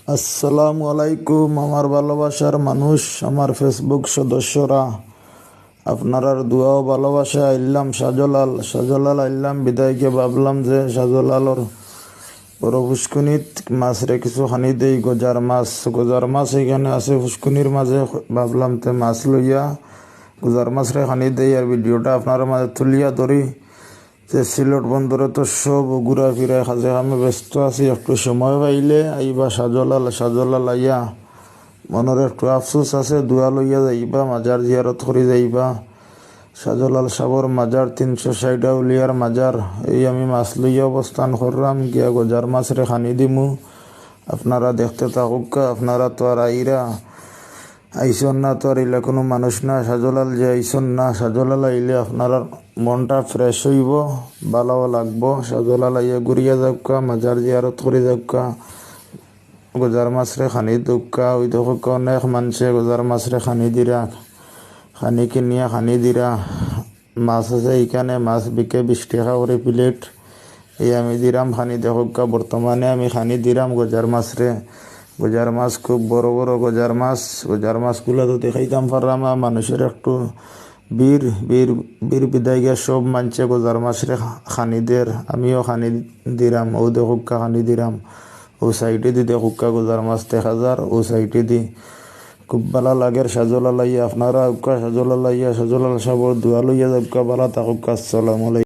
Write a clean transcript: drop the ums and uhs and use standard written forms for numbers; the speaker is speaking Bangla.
আসসালামু আলাইকুম আমার ভালোবাসার মানুষ, আমার ফেসবুক সদস্যরা, আপনার দোয়া ও ভালোবাসা আইলাম সাজলাল আইলাম বিদায়কে ভাবলাম যে সাজলালর বড় ফুসকুনিত মাছ রে কিছু খানি দেই। গজার মাছ এখানে আছে ফুসকুনির মাঝে, ভাবলাম তে মাছ লইয়া গজার মাছ রে খানি দেই আর ভিডিওটা আপনার মাঝে তুলিয়া ধরি। যে সিলেট বন্দরে তো সব ঘুরা ফিরা কাজে আমি ব্যস্ত আছি, একটু সময় পাইলে আইবা সাজলাল আইয়া মনের একটু আফসোস আছে, দোয়া লইয়া যাইবা, মাজার জিয়ারত করে যাইবা। সাজলাল সাবর মাজার 360 উলিয়ার মাজার। এই আমি মাছ লইয়া অবস্থান করলাম, গিয়া গজার মাছ রে খানি দিমু। আপনারা দেখতে থাকুক। আপনারা তো আর আইসন না, তো আর এলা কোনো মানুষ না। সাজলাল যে আইসন না, সাজলাল আইলে আপনার মনটা ফ্রেশ হইব, ভালো লাগবো। সাজলাল আইয়া ঘুরিয়া যাওকা, মাজার জিয়ারত করে যাওকা, গজার মাছ রে খানি দুকা। ওই দেখো অনেক মানুষে গজার মাছ রে খানি দিরা, খানি কিনিয়া খানি দিরা। মাছ আছে এইখানে, মাছ বিকে 20 টাকা করে প্লেট। এই আমি দিরাম খানি দেখোকা। বর্তমানে আমি খানি দিরাম গজার মাছ রে। গজার মাছ খুব বড় বড় গজার মাছগুলো তো দেখাইতাম পারলাম না। মানুষের একটু বীর বিদায় গিয়া সব মানছে গজার মাছ রে খানি দের, আমিও খানি দিরাম। ও দেখোকা খানি দিরাম। ও সাইডে দি দেখোকা গজার মাছ দেখা যার, ও সাইডে দি খুব ভালো লাগে। সাজলাল আইয়া আপনারা সাজলাল সাবর দোয়া লইয়া যাবকা, ভালো থাকুক। আসসালামু আলাইকুম।